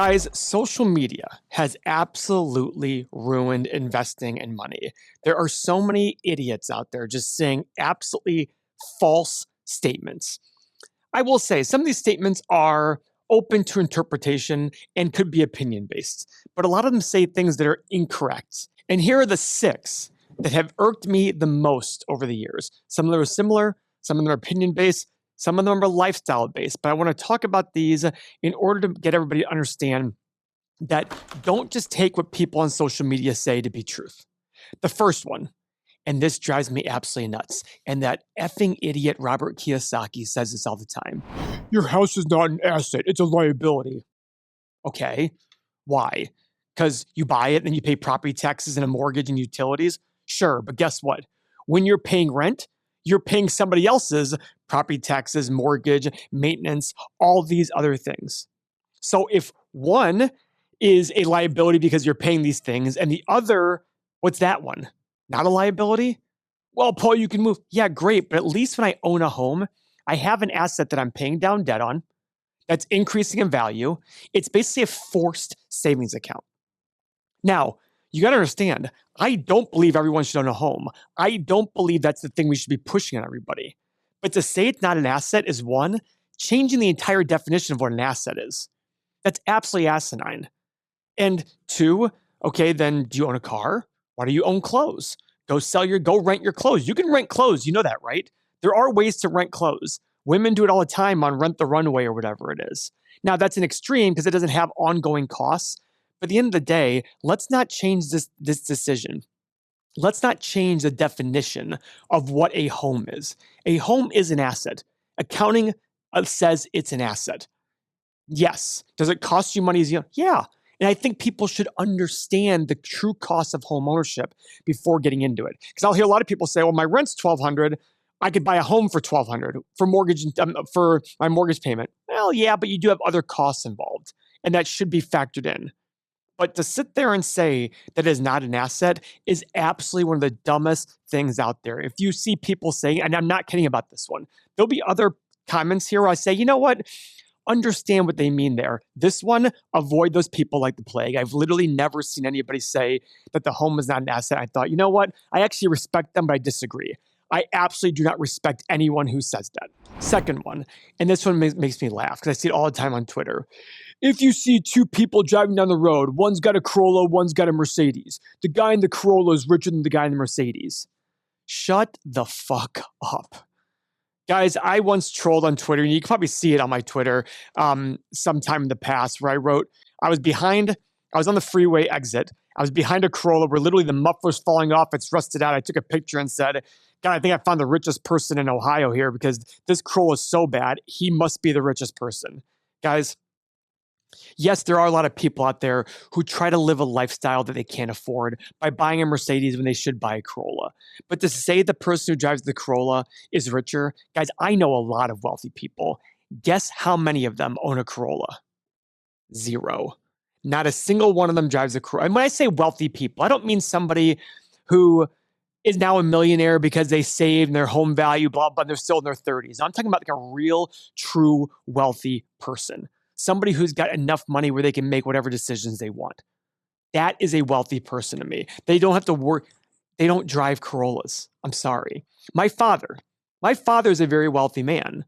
Guys, social media has absolutely ruined investing and money. There are so many idiots out there just saying absolutely false statements. I will say some of these statements are open to interpretation and could be opinion based, but a lot of them say things that are incorrect. And here are the 6 that have irked me the most over the years. Some of them are similar, some of them are opinion based, some of them are lifestyle based. But I want to talk about these in order to get everybody to understand that don't just take what people on social media say to be truth. The first one, and this drives me absolutely nuts, and that effing idiot Robert Kiyosaki says this all the time. Your house is not an asset, it's a liability. Okay, why? Because you buy it, then you pay property taxes and a mortgage and utilities? Sure, but guess what? When you're paying rent, you're paying somebody else's property taxes, mortgage, maintenance, all these other things. So if one is a liability because you're paying these things, and the other, what's that one? Not a liability? Well, Paul, you can move. Yeah, great. But at least when I own a home, I have an asset that I'm paying down debt on that's increasing in value. It's basically a forced savings account. Now, you got to understand, I don't believe everyone should own a home. I don't believe that's the thing we should be pushing on everybody. But to say it's not an asset is one, changing the entire definition of what an asset is. That's absolutely asinine. And 2, okay, then do you own a car? Why do you own clothes? Go rent your clothes. You can rent clothes. You know that, right? There are ways to rent clothes. Women do it all the time on Rent the Runway or whatever it is. Now, that's an extreme because it doesn't have ongoing costs. But at the end of the day, let's not change this decision. Let's not change the definition of what a home is. A home is an asset. Accounting says it's an asset. Yes. Does it cost you money? Yeah. And I think people should understand the true cost of home ownership before getting into it. Because I'll hear a lot of people say, well, my rent's $1,200. I could buy a home for $1,200 for my mortgage payment. Well, yeah, but you do have other costs involved, and that should be factored in. But to sit there and say that it is not an asset is absolutely one of the dumbest things out there. If you see people saying, and I'm not kidding about this one, there'll be other comments here where I say, you know what? Understand what they mean there. This one, avoid those people like the plague. I've literally never seen anybody say that the home is not an asset. I thought, you know what? I actually respect them, but I disagree. I absolutely do not respect anyone who says that. Second one, and this one makes me laugh because I see it all the time on Twitter. If you see 2 people driving down the road, one's got a Corolla, one's got a Mercedes. The guy in the Corolla is richer than the guy in the Mercedes. Shut the fuck up. Guys, I once trolled on Twitter, and you can probably see it on my Twitter sometime in the past, where I wrote, I was on the freeway exit. I was behind a Corolla where literally the muffler's falling off. It's rusted out. I took a picture and said, God, I think I found the richest person in Ohio here because this Corolla is so bad. He must be the richest person. Guys, yes, there are a lot of people out there who try to live a lifestyle that they can't afford by buying a Mercedes when they should buy a Corolla. But to say the person who drives the Corolla is richer, guys, I know a lot of wealthy people. Guess how many of them own a Corolla? 0. Not a single one of them drives a Corolla. And when I say wealthy people, I don't mean somebody who is now a millionaire because they saved their home value, blah, blah, and they're still in their 30s. I'm talking about like a real, true, wealthy person. Somebody who's got enough money where they can make whatever decisions they want. That is a wealthy person to me. They don't have to work. They don't drive Corollas. I'm sorry. My father is a very wealthy man.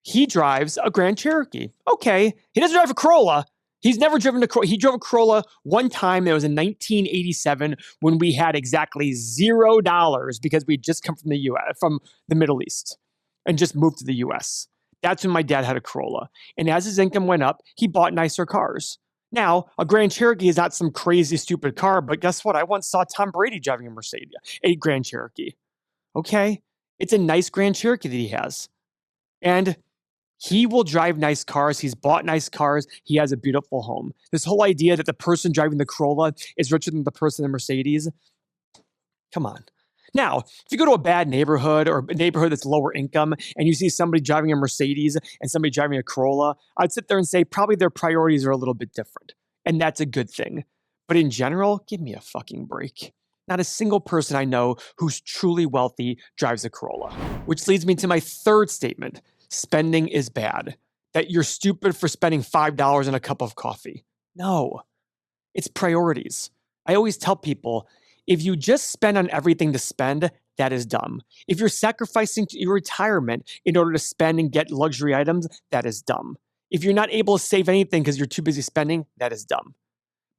He drives a Grand Cherokee. Okay. He doesn't drive a Corolla. He's never driven a Corolla. He drove a Corolla one time. It was in 1987 when we had exactly $0 because we'd just come from from the Middle East and just moved to the US. That's when my dad had a Corolla. And as his income went up, he bought nicer cars. Now, a Grand Cherokee is not some crazy, stupid car, but guess what? I once saw Tom Brady driving a Grand Cherokee. Okay, it's a nice Grand Cherokee that he has. And he will drive nice cars. He's bought nice cars. He has a beautiful home. This whole idea that the person driving the Corolla is richer than the person in the Mercedes, come on. Now, if you go to a bad neighborhood or a neighborhood that's lower income and you see somebody driving a Mercedes and somebody driving a Corolla, I'd sit there and say probably their priorities are a little bit different. And that's a good thing. But in general, give me a fucking break. Not a single person I know who's truly wealthy drives a Corolla. Which leads me to my third statement. Spending is bad. that you're stupid for spending $5 on a cup of coffee. No, it's priorities. I always tell people, if you just spend on everything to spend, that is dumb. If you're sacrificing your retirement in order to spend and get luxury items, that is dumb. If you're not able to save anything because you're too busy spending, that is dumb.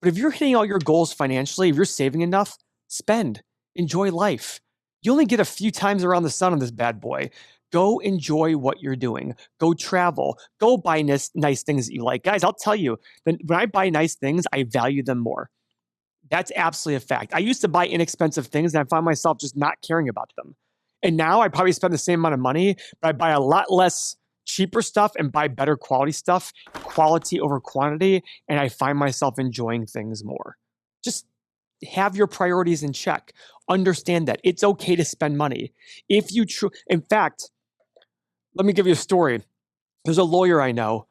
But if you're hitting all your goals financially, if you're saving enough, spend. Enjoy life. You only get a few times around the sun on this bad boy. Go enjoy what you're doing. Go travel. Go buy nice things that you like. Guys, I'll tell you, when I buy nice things, I value them more. That's absolutely a fact. I used to buy inexpensive things and I find myself just not caring about them. And now I probably spend the same amount of money, but I buy a lot less cheaper stuff and buy better quality stuff, quality over quantity, and I find myself enjoying things more. Just have your priorities in check. Understand that it's okay to spend money. In fact, let me give you a story. There's a lawyer I know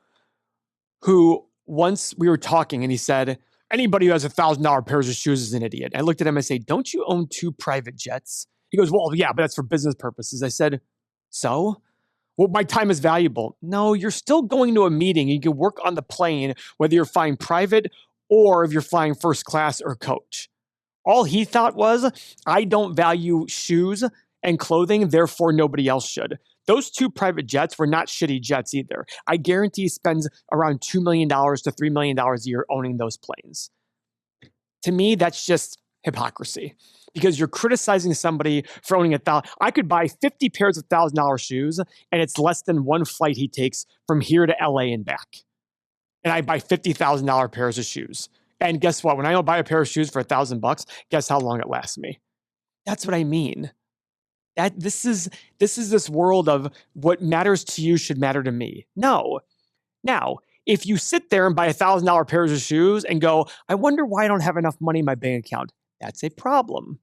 who once we were talking and he said, anybody who has $1,000 pairs of shoes is an idiot. I looked at him and I say, don't you own 2 private jets? He goes, well, yeah, but that's for business purposes. I said, so? Well, my time is valuable. No, you're still going to a meeting. You can work on the plane, whether you're flying private or if you're flying first class or coach. All he thought was, I don't value shoes and clothing, therefore nobody else should. Those 2 private jets were not shitty jets either. I guarantee he spends around $2 million to $3 million a year owning those planes. To me, that's just hypocrisy because you're criticizing somebody for owning I could buy 50 pairs of $1,000 shoes and it's less than one flight he takes from here to LA and back. And I buy $50,000 pairs of shoes. And guess what? When I buy a pair of shoes for $1,000, guess how long it lasts me? That's what I mean. That this is this world of what matters to you should matter to me. No. Now, if you sit there and buy $1,000 pairs of shoes and go, I wonder why I don't have enough money in my bank account, that's a problem.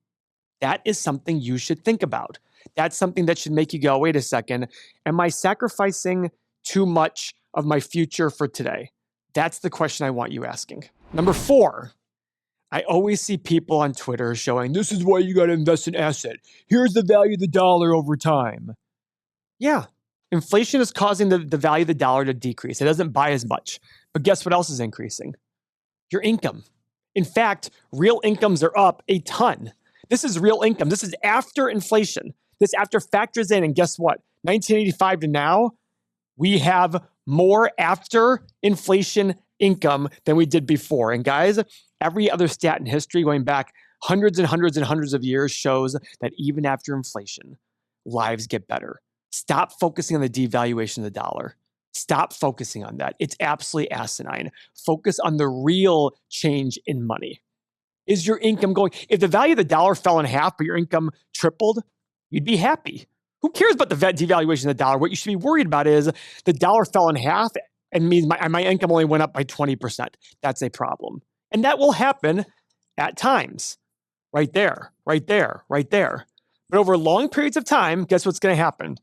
That is something you should think about. That's something that should make you go, wait a second, am I sacrificing too much of my future for today? That's the question I want you asking. Number 4. I always see people on Twitter showing, this is why you got to invest in asset. Here's the value of the dollar over time. Yeah, inflation is causing the value of the dollar to decrease. It doesn't buy as much. But guess what else is increasing? Your income. In fact, real incomes are up a ton. This is real income. This is after inflation. This after factors in. And guess what? 1985 to now, we have more after inflation income than we did before. And guys, every other stat in history going back hundreds and hundreds and hundreds of years shows that even after inflation, lives get better. Stop focusing on the devaluation of the dollar. Stop focusing on that. It's absolutely asinine. Focus on the real change in money. Is your income going? If the value of the dollar fell in half, but your income tripled, you'd be happy. Who cares about the devaluation of the dollar? What you should be worried about is the dollar fell in half and means my income only went up by 20%. That's a problem. And that will happen at times. Right there, right there, right there. But over long periods of time, guess what's going to happen?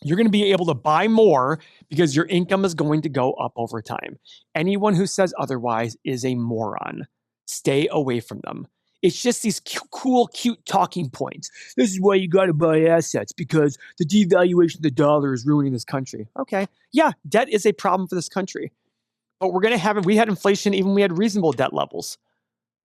You're going to be able to buy more because your income is going to go up over time. Anyone who says otherwise is a moron. Stay away from them. It's just these cool, cute talking points. This is why you got to buy assets because the devaluation of the dollar is ruining this country. Okay. Yeah, debt is a problem for this country. But we're going to have it. We had inflation even when we had reasonable debt levels.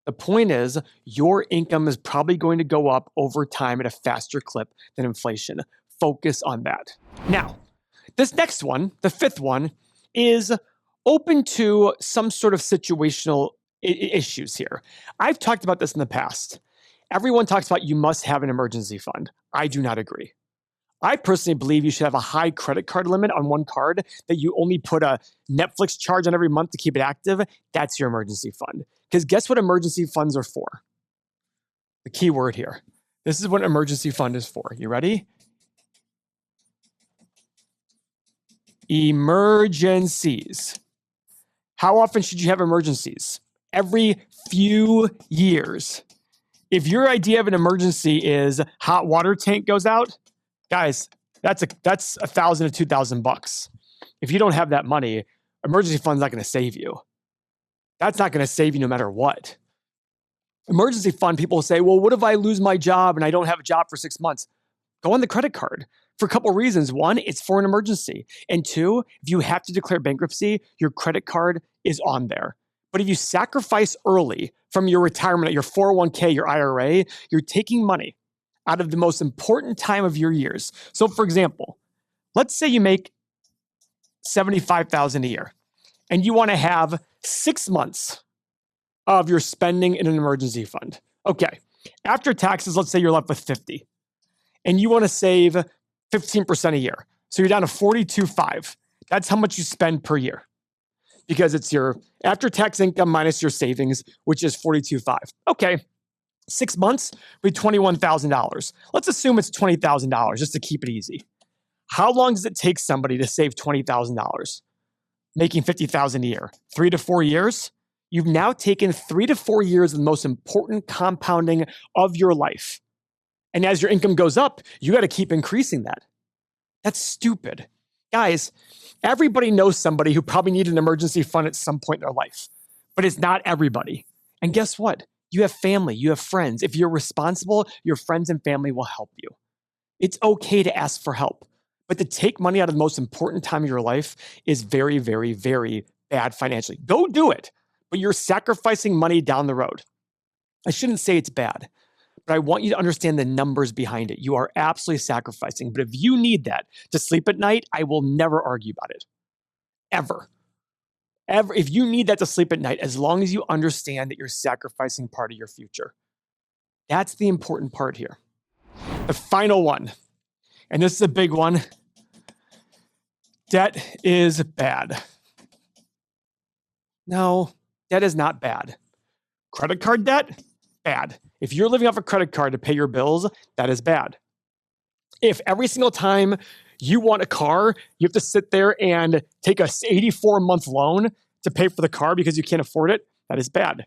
The point is, your income is probably going to go up over time at a faster clip than inflation. Focus on that. Now, this next one, the 5th one, is open to some sort of situational issues here. I've talked about this in the past. Everyone talks about you must have an emergency fund. I do not agree. I personally believe you should have a high credit card limit on one card that you only put a Netflix charge on every month to keep it active. That's your emergency fund. Because guess what emergency funds are for? The key word here. This is what an emergency fund is for. You ready? Emergencies. How often should you have emergencies? Every few years. If your idea of an emergency is hot water tank goes out, guys, that's $1,000 to $2,000. If you don't have that money, emergency fund's not going to save you. That's not going to save you no matter what. Emergency fund, people say, well, what if I lose my job and I don't have a job for 6 months? Go on the credit card. for a couple of reasons. One, it's for an emergency. And two, if you have to declare bankruptcy, your credit card is on there. But if you sacrifice early from your retirement, your 401k, your IRA, you're taking money out of the most important time of your years. So for example, let's say you make $75,000 a year and you want to have 6 months of your spending in an emergency fund. Okay. After taxes, let's say you're left with 50 and you want to save 15% a year. So you're down to 42.5. That's how much you spend per year because it's your after-tax income minus your savings, which is 42.5. Okay. 6 months would be $21,000. Let's assume it's $20,000 just to keep it easy. How long does it take somebody to save $20,000, making $50,000 a year? 3 to 4 years? You've now taken 3 to 4 years of the most important compounding of your life. And as your income goes up, you got to keep increasing that. That's stupid. Guys, everybody knows somebody who probably needed an emergency fund at some point in their life, but it's not everybody. And guess what? You have family, you have friends. If you're responsible, your friends and family will help you. It's okay to ask for help, but to take money out of the most important time of your life is very, very, very bad financially. Go do it, but you're sacrificing money down the road. I shouldn't say it's bad, but I want you to understand the numbers behind it. You are absolutely sacrificing, but if you need that to sleep at night, I will never argue about it, ever. If you need that to sleep at night, as long as you understand that you're sacrificing part of your future. That's the important part here. The final one, and this is a big one. Debt is bad. No, debt is not bad. Credit card debt, bad. If you're living off a credit card to pay your bills, that is bad. If every single time you want a car, you have to sit there and take a 84-month loan to pay for the car because you can't afford it, that is bad.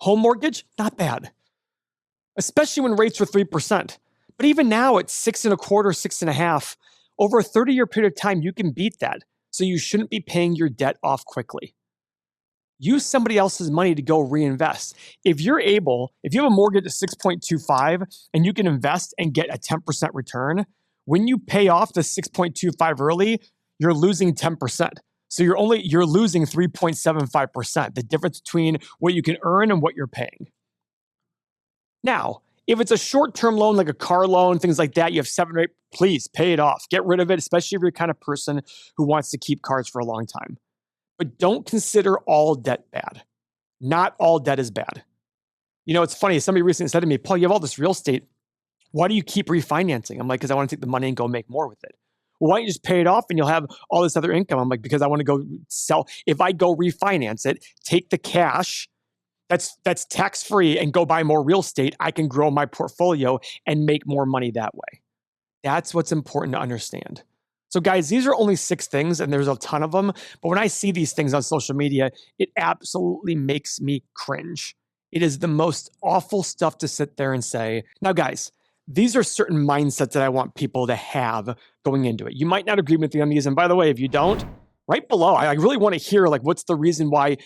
Home mortgage, not bad. Especially when rates were 3%. But even now at 6.25%, 6.5%, over a 30-year period of time, you can beat that. So you shouldn't be paying your debt off quickly. Use somebody else's money to go reinvest. If you have a mortgage at 6.25 and you can invest and get a 10% return, when you pay off the 6.25 early, you're losing 10%. So you're losing 3.75%, the difference between what you can earn and what you're paying. Now, if it's a short-term loan, like a car loan, things like that, you have 7 or 8, please pay it off. Get rid of it, especially if you're the kind of person who wants to keep cars for a long time. But don't consider all debt bad. Not all debt is bad. You know, it's funny. Somebody recently said to me, Paul, you have all this real estate. Why do you keep refinancing? I'm like, because I want to take the money and go make more with it. Well, why don't you just pay it off and you'll have all this other income? I'm like, because I want to go sell. If I go refinance it, take the cash that's tax-free and go buy more real estate, I can grow my portfolio and make more money that way. That's what's important to understand. So guys, these are only 6 things and there's a ton of them. But when I see these things on social media, it absolutely makes me cringe. It is the most awful stuff to sit there and say. Now guys, these are certain mindsets that I want people to have going into it. You might not agree with me on these. And by the way, if you don't, right below, I really want to hear like what's the reason why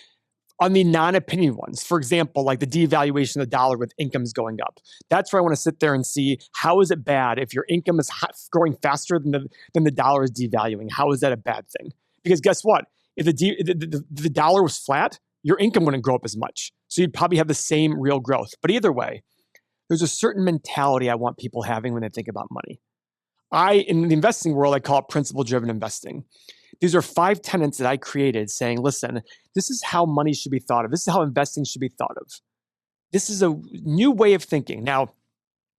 on the non-opinion ones. For example, like the devaluation of the dollar with incomes going up. That's where I want to sit there and see how is it bad if your income is growing faster than the dollar is devaluing. How is that a bad thing? Because guess what? If the dollar was flat, your income wouldn't grow up as much. So you'd probably have the same real growth. But either way, there's a certain mentality I want people having when they think about money. In the investing world, I call it principle-driven investing. These are 5 tenets that I created saying, listen, this is how money should be thought of. This is how investing should be thought of. This is a new way of thinking. Now,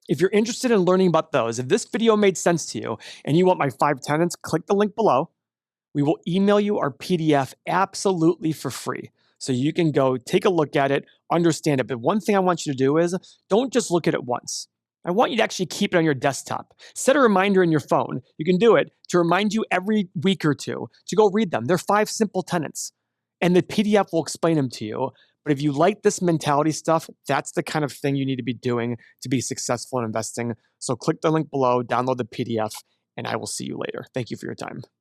if you're interested in learning about those, if this video made sense to you and you want my 5 tenets, click the link below. We will email you our PDF absolutely for free. So you can go take a look at it, understand it. But one thing I want you to do is don't just look at it once. I want you to actually keep it on your desktop. Set a reminder in your phone. You can do it to remind you every week or two to go read them. They're 5 simple tenets, and the PDF will explain them to you. But if you like this mentality stuff, that's the kind of thing you need to be doing to be successful in investing. So click the link below, download the PDF, and I will see you later. Thank you for your time.